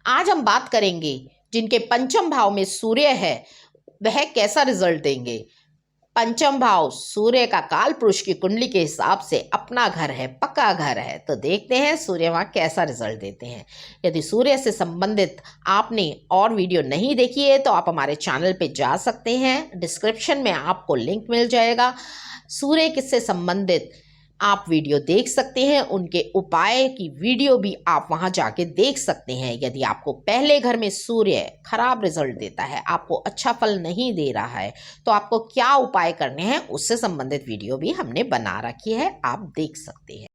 आज हम बात करेंगे जिनके पंचम भाव में सूर्य है वह कैसा रिजल्ट देंगे। पंचम भाव सूर्य का काल पुरुष की कुंडली के हिसाब से अपना घर है, पक्का घर है। तो देखते हैं सूर्य वहाँ कैसा रिजल्ट देते हैं। यदि सूर्य से संबंधित आपने और वीडियो नहीं देखी है तो आप हमारे चैनल पे जा सकते हैं, डिस्क्रिप्शन में आपको लिंक मिल जाएगा। सूर्य किससे संबंधित आप वीडियो देख सकते हैं, उनके उपाय की वीडियो भी आप वहां जाके देख सकते हैं। यदि आपको पहले घर में सूर्य खराब रिजल्ट देता है, आपको अच्छा फल नहीं दे रहा है, तो आपको क्या उपाय करने हैं उससे संबंधित वीडियो भी हमने बना रखी है, आप देख सकते हैं।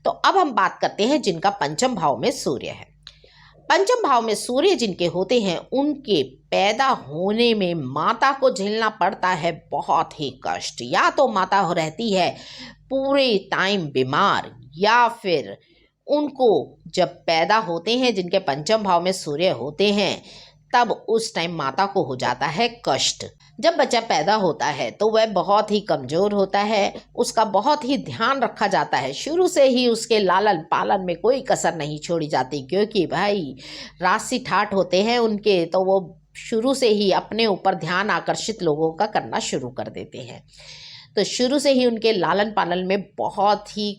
तो अब हम बात करते हैं जिनका पंचम भाव में सूर्य है। पंचम भाव में सूर्य जिनके होते हैं उनके पैदा होने में माता को झेलना पड़ता है बहुत ही कष्ट। या तो माता रहती है पूरे टाइम बीमार, या फिर उनको जब पैदा होते हैं जिनके पंचम भाव में सूर्य होते हैं तब उस टाइम माता को हो जाता है कष्ट। जब बच्चा पैदा होता है तो वह बहुत ही कमज़ोर होता है, उसका बहुत ही ध्यान रखा जाता है। शुरू से ही उसके लालन पालन में कोई कसर नहीं छोड़ी जाती, क्योंकि भाई राशि ठाठ होते हैं उनके, तो वो शुरू से ही अपने ऊपर ध्यान आकर्षित लोगों का करना शुरू कर देते हैं। तो शुरू से ही उनके लालन पालन में बहुत ही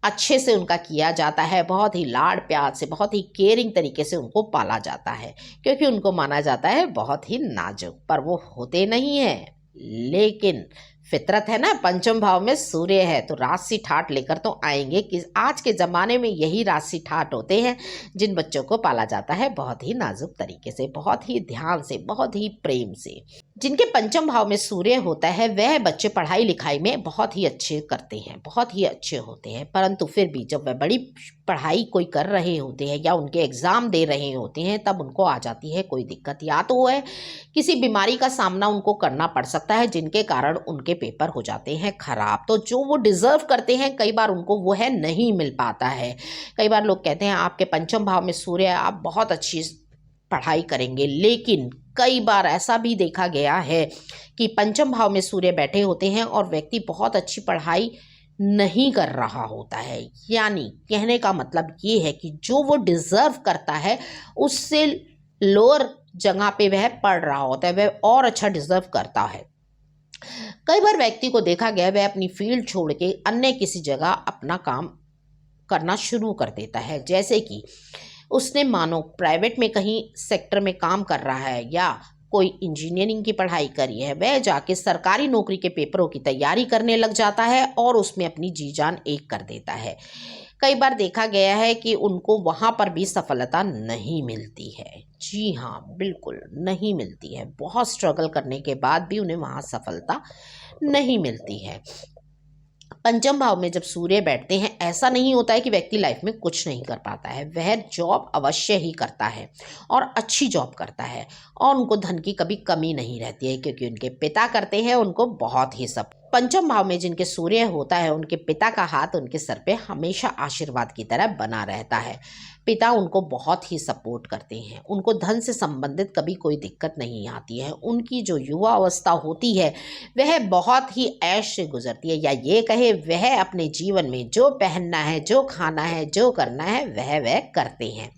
अच्छे से उनका किया जाता है, बहुत ही लाड़ प्यार से, बहुत ही केयरिंग तरीके से उनको पाला जाता है, क्योंकि उनको माना जाता है बहुत ही नाजुक। पर वो होते नहीं हैं, लेकिन फितरत है ना, पंचम भाव में सूर्य है तो राशि ठाट लेकर तो आएंगे। कि आज के ज़माने में यही राशि ठाट होते हैं जिन बच्चों को पाला जाता है बहुत ही नाजुक तरीके से, बहुत ही ध्यान से, बहुत ही प्रेम से। जिनके पंचम भाव में सूर्य होता है वह बच्चे पढ़ाई लिखाई में बहुत ही अच्छे करते हैं, बहुत ही अच्छे होते हैं, परंतु फिर भी जब वह बड़ी पढ़ाई कोई कर रहे होते हैं या उनके एग्ज़ाम दे रहे होते हैं तब उनको आ जाती है कोई दिक्कत। या तो वह किसी बीमारी का सामना उनको करना पड़ सकता है जिनके कारण उनके पेपर हो जाते हैं खराब। तो जो वो डिज़र्व करते हैं कई बार उनको वो है नहीं मिल पाता है। कई बार लोग कहते हैं आपके पंचम भाव में सूर्य, आप बहुत अच्छी पढ़ाई करेंगे, लेकिन कई बार ऐसा भी देखा गया है कि पंचम भाव में सूर्य बैठे होते हैं और व्यक्ति बहुत अच्छी पढ़ाई नहीं कर रहा होता है। यानी कहने का मतलब ये है कि जो वो डिज़र्व करता है उससे लोअर जगह पे वह पढ़ रहा होता है, वह और अच्छा डिज़र्व करता है। कई बार व्यक्ति को देखा गया वह अपनी फील्ड छोड़ के अन्य किसी जगह अपना काम करना शुरू कर देता है। जैसे कि उसने मानो प्राइवेट में कहीं सेक्टर में काम कर रहा है या कोई इंजीनियरिंग की पढ़ाई करी है, वह जाके सरकारी नौकरी के पेपरों की तैयारी करने लग जाता है और उसमें अपनी जी जान एक कर देता है। कई बार देखा गया है कि उनको वहाँ पर भी सफलता नहीं मिलती है। जी हाँ, बिल्कुल नहीं मिलती है। बहुत स्ट्रगल करने के बाद भी उन्हें वहाँ सफलता नहीं मिलती है। पंचम भाव में जब सूर्य बैठते हैं ऐसा नहीं होता है कि व्यक्ति लाइफ में कुछ नहीं कर पाता है, वह जॉब अवश्य ही करता है और अच्छी जॉब करता है और उनको धन की कभी कमी नहीं रहती है, क्योंकि उनके पिता करते हैं उनको बहुत ही सब। पंचम भाव में जिनके सूर्य होता है उनके पिता का हाथ उनके सर पे हमेशा आशीर्वाद की तरह बना रहता है। पिता उनको बहुत ही सपोर्ट करते हैं, उनको धन से संबंधित कभी कोई दिक्कत नहीं आती है। उनकी जो युवा अवस्था होती है वह बहुत ही ऐश से गुजरती है, या ये कहे वह अपने जीवन में जो पहनना है, जो खाना है, जो करना है वह करते हैं।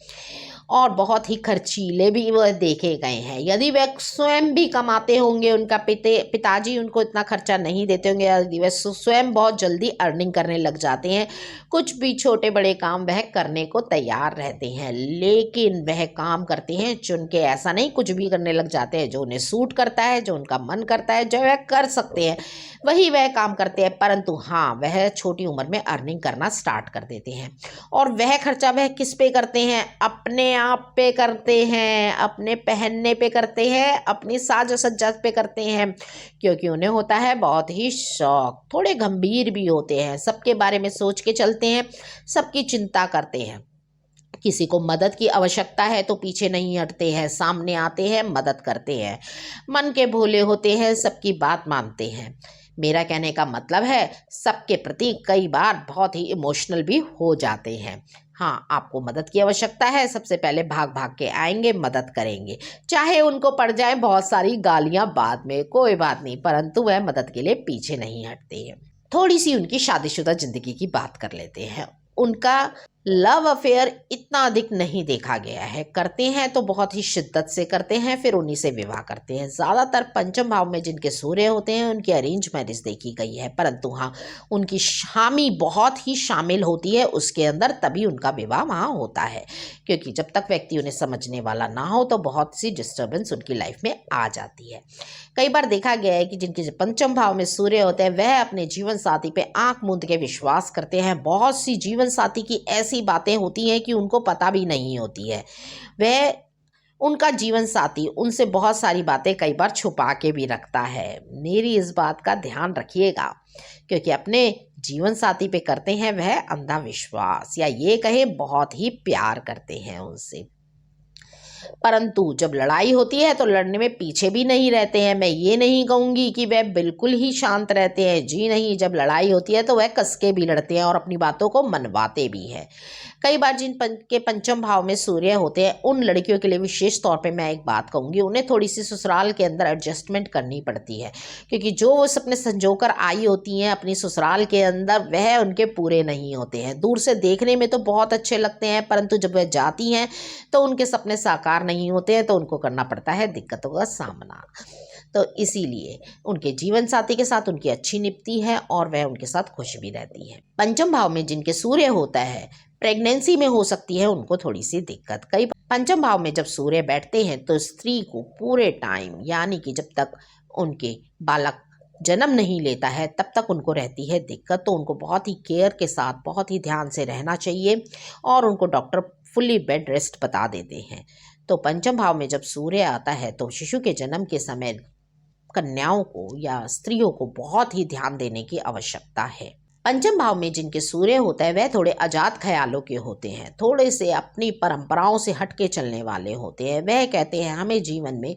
और बहुत ही खर्चीले भी वह देखे गए हैं। यदि वह स्वयं भी कमाते होंगे, उनका पिताजी उनको इतना खर्चा नहीं देते होंगे, यदि वह स्वयं बहुत जल्दी अर्निंग करने लग जाते हैं, कुछ भी छोटे बड़े काम वह करने को तैयार रहते हैं। लेकिन वह काम करते हैं चुन के, ऐसा नहीं कुछ भी करने लग जाते हैं। जो उन्हें सूट करता है, जो उनका मन करता है, जो वह कर सकते हैं वही वह काम करते हैं। परंतु हाँ, वह छोटी उम्र में अर्निंग करना स्टार्ट कर देते हैं और वह खर्चा वह किस पे करते हैं? अपने आप पे करते हैं, अपने पहनने पे करते हैं, अपनी साज सज्जा पे करते हैं, क्योंकि उन्हें होता है बहुत ही शौक। थोड़े गंभीर भी होते हैं, सबके बारे में सोच के चलते हैं, सबकी चिंता करते हैं। किसी को मदद की आवश्यकता है तो पीछे नहीं हटते हैं, सामने आते हैं, मदद करते हैं। मन के भोले होते हैं, सबकी बात मानते हैं। मेरा कहने का मतलब है सबके प्रति कई बार बहुत ही इमोशनल भी हो जाते हैं। हाँ, आपको मदद की आवश्यकता है, सबसे पहले भाग भाग के आएंगे, मदद करेंगे, चाहे उनको पड़ जाए बहुत सारी गालियां बाद में, कोई बात नहीं, परंतु वह मदद के लिए पीछे नहीं हटते हैं। थोड़ी सी उनकी शादीशुदा जिंदगी की बात कर लेते हैं। उनका लव अफेयर इतना अधिक नहीं देखा गया है, करते हैं तो बहुत ही शिद्दत से करते हैं, फिर उन्हीं से विवाह करते हैं। ज़्यादातर पंचम भाव में जिनके सूर्य होते हैं उनकी अरेंज मैरिज देखी गई है, परंतु हाँ उनकी हामी बहुत ही शामिल होती है उसके अंदर, तभी उनका विवाह वहाँ होता है, क्योंकि जब तक व्यक्ति उन्हें समझने वाला ना हो तो बहुत सी डिस्टर्बेंस उनकी लाइफ में आ जाती है। कई बार देखा गया है कि जिनके पंचम भाव में सूर्य होते हैं वह अपने जीवन साथी पे आंख मूंद के विश्वास करते हैं। बहुत सी जीवन साथी की ऐसी बातें होती हैं कि उनको पता भी नहीं होती है। वह उनका जीवन साथी उनसे बहुत सारी बातें कई बार छुपा के भी रखता है। मेरी इस बात का ध्यान रखिएगा, क्योंकि अपने जीवन साथी पे करते हैं वह अंधा विश्वास, या ये कहें बहुत ही प्यार करते हैं उनसे, परंतु जब लड़ाई होती है तो लड़ने में पीछे भी नहीं रहते हैं। मैं ये नहीं कहूँगी कि वह बिल्कुल ही शांत रहते हैं, जी नहीं, जब लड़ाई होती है तो वह कसके भी लड़ते हैं और अपनी बातों को मनवाते भी हैं। कई बार के पंचम भाव में सूर्य होते हैं उन लड़कियों के लिए विशेष तौर पे मैं एक बात कहूँगी, उन्हें थोड़ी सी ससुराल के अंदर एडजस्टमेंट करनी पड़ती है, क्योंकि जो वो सपने संजोकर आई होती हैं अपनी ससुराल के अंदर वह उनके पूरे नहीं होते हैं। दूर से देखने में तो बहुत अच्छे लगते हैं, परंतु जब वह जाती हैं तो उनके सपने साकार नहीं होते हैं, तो उनको करना पड़ता है दिक्कतों का सामना। तो इसीलिए उनके जीवन साथी के साथ उनकी अच्छी निपटी है और वह उनके साथ खुश भी रहती है। पंचम भाव में जिनके सूर्य होता है प्रेगनेंसी में हो सकती है उनको थोड़ी सी दिक्कत। कई पंचम भाव में जब सूर्य बैठते हैं तो स्त्री को पूरे टाइम, यानी कि जब तक उनके बालक जन्म नहीं लेता है तब तक उनको रहती है दिक्कत। तो उनको बहुत ही केयर के साथ बहुत ही ध्यान से रहना चाहिए और उनको डॉक्टर फुल्ली बेड रेस्ट बता देते हैं। तो पंचम भाव में जब सूर्य आता है तो शिशु के जन्म के समय कन्याओं को या स्त्रियों को बहुत ही ध्यान देने की आवश्यकता है। पंचम भाव में जिनके सूर्य होता है वह थोड़े आजाद ख्यालों के होते हैं, थोड़े से अपनी परंपराओं से हटके चलने वाले होते हैं। वह कहते हैं हमें जीवन में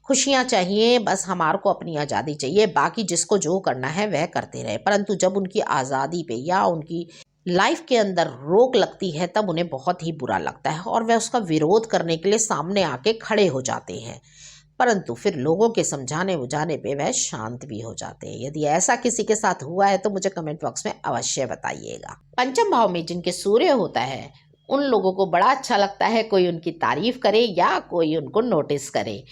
खुशियाँ चाहिए, बस हमारे को अपनी आज़ादी चाहिए, बाकी जिसको जो करना है वह करते रहे। परंतु जब उनकी आज़ादी पे या उनकी लाइफ के अंदर रोक लगती है तब उन्हें बहुत ही बुरा लगता है और वह उसका विरोध करने के लिए सामने आके खड़े हो जाते हैं, परंतु फिर लोगों के समझाने बुझाने पे वह शांत भी हो जाते हैं। यदि ऐसा किसी के साथ हुआ है तो मुझे कमेंट बॉक्स में अवश्य बताइएगा। पंचम भाव में जिनके सूर्य होता है उन लोगों को बड़ा अच्छा लगता है कोई उनकी तारीफ करे या कोई उनको नोटिस करे।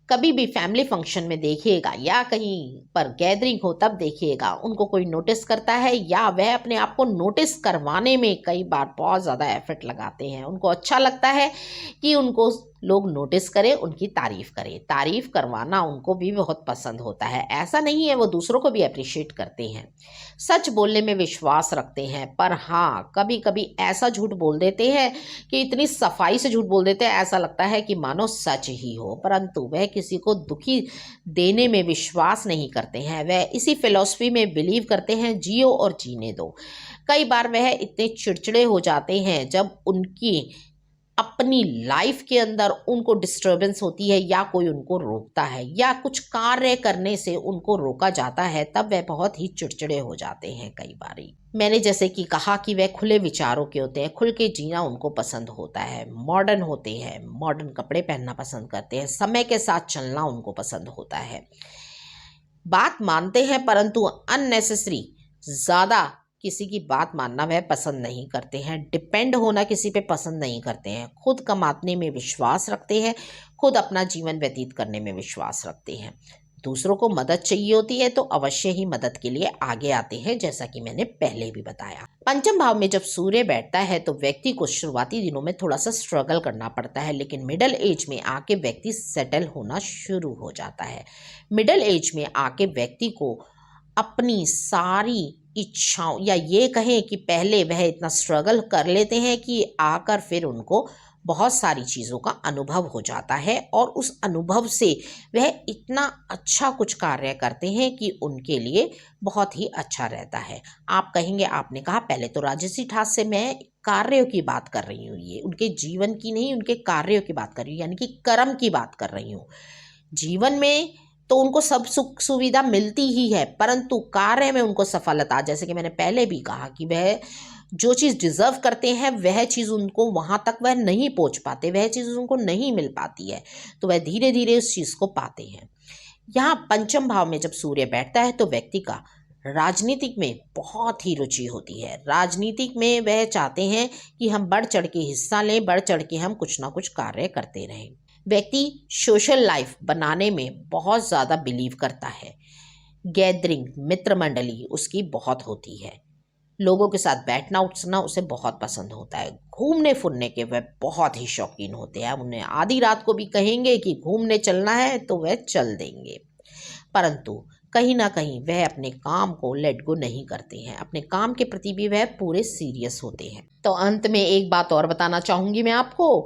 कभी भी फैमिली फंक्शन में देखिएगा या कहीं पर गैदरिंग हो तब देखिएगा उनको कोई नोटिस करता है या वह अपने आप को नोटिस करवाने में कई बार बहुत ज़्यादा एफर्ट लगाते हैं। उनको अच्छा लगता है कि उनको लोग नोटिस करें, उनकी तारीफ़ करें। तारीफ़ करवाना उनको भी बहुत पसंद होता है। ऐसा नहीं है, वो दूसरों को भी अप्रिशिएट करते हैं। सच बोलने में विश्वास रखते हैं, पर हाँ कभी कभी ऐसा झूठ बोल देते हैं कि इतनी सफाई से झूठ बोल देते हैं ऐसा लगता है कि मानो सच ही हो, परंतु वह किसी को दुखी देने में विश्वास नहीं करते हैं। वह इसी फिलॉसफी में बिलीव करते हैं, जियो और जीने दो। कई बार वह इतने चिड़चिड़े हो जाते हैं जब उनकी अपनी लाइफ के अंदर उनको डिस्टर्बेंस होती है या कोई उनको रोकता है या कुछ कार्य करने से उनको रोका जाता है, तब वह बहुत ही चिड़चिड़े हो जाते हैं। कई बारी मैंने जैसे कि कहा कि वह खुले विचारों के होते हैं, खुल के जीना उनको पसंद होता है, मॉडर्न होते हैं, मॉडर्न कपड़े पहनना पसंद करते हैं, समय के साथ चलना उनको पसंद होता है। बात मानते हैं परंतु अननेसेसरी ज़्यादा किसी की बात मानना वह पसंद नहीं करते हैं। डिपेंड होना किसी पे पसंद नहीं करते हैं। खुद कमाने में विश्वास रखते हैं, खुद अपना जीवन व्यतीत करने में विश्वास रखते हैं। दूसरों को मदद चाहिए होती है तो अवश्य ही मदद के लिए आगे आते हैं, जैसा कि मैंने पहले भी बताया। पंचम भाव में जब सूर्य बैठता है तो व्यक्ति को शुरुआती दिनों में थोड़ा सा स्ट्रगल करना पड़ता है, लेकिन मिडिल एज में आके व्यक्ति सेटल होना शुरू हो जाता है। मिडिल एज में आके व्यक्ति को अपनी सारी इच्छाओं, या ये कहें कि पहले वह इतना स्ट्रगल कर लेते हैं कि आकर फिर उनको बहुत सारी चीज़ों का अनुभव हो जाता है और उस अनुभव से वह इतना अच्छा कुछ कार्य करते हैं कि उनके लिए बहुत ही अच्छा रहता है। आप कहेंगे आपने कहा पहले तो राजसी ठास से मैं कार्यों की बात कर रही हूँ, ये उनके जीवन की नहीं उनके कार्यों की बात कर रही हूँ, यानी कि कर्म की बात कर रही हूँ। जीवन में तो उनको सब सुख सुविधा मिलती ही है, परंतु कार्य में उनको सफलता, जैसे कि मैंने पहले भी कहा कि वह जो चीज़ डिज़र्व करते हैं वह चीज़ उनको वहाँ तक वह नहीं पहुँच पाते, वह चीज़ उनको नहीं मिल पाती है, तो वह धीरे धीरे उस चीज़ को पाते हैं। यहाँ पंचम भाव में जब सूर्य बैठता है तो व्यक्ति का राजनीतिक में बहुत ही रुचि होती है। राजनीतिक में वह चाहते हैं कि हम बढ़ चढ़ के हिस्सा लें, बढ़ चढ़ के हम कुछ ना कुछ कार्य करते रहें। व्यक्ति सोशल लाइफ बनाने में बहुत ज़्यादा बिलीव करता है। गैदरिंग, मित्र मंडली उसकी बहुत होती है। लोगों के साथ बैठना उठना उसे बहुत पसंद होता है। घूमने फिरने के वह बहुत ही शौकीन होते हैं। उन्हें आधी रात को भी कहेंगे कि घूमने चलना है तो वह चल देंगे। परंतु कहीं ना कहीं वह अपने काम को लेट गो नहीं करते हैं। अपने काम के प्रति भी वह पूरे सीरियस होते हैं। तो अंत में एक बात और बताना चाहूँगी मैं आपको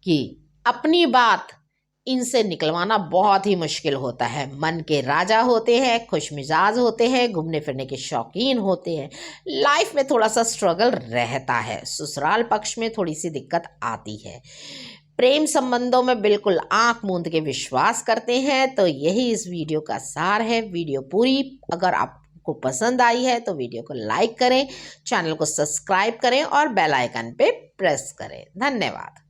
कि अपनी बात इनसे निकलवाना बहुत ही मुश्किल होता है। मन के राजा होते हैं, खुश मिजाज होते हैं, घूमने फिरने के शौकीन होते हैं। लाइफ में थोड़ा सा स्ट्रगल रहता है, ससुराल पक्ष में थोड़ी सी दिक्कत आती है। प्रेम संबंधों में बिल्कुल आंख मूंद के विश्वास करते हैं। तो यही इस वीडियो का सार है। वीडियो पूरी अगर आपको पसंद आई है तो वीडियो को लाइक करें, चैनल को सब्सक्राइब करें और बेल आइकन पे प्रेस करें। धन्यवाद।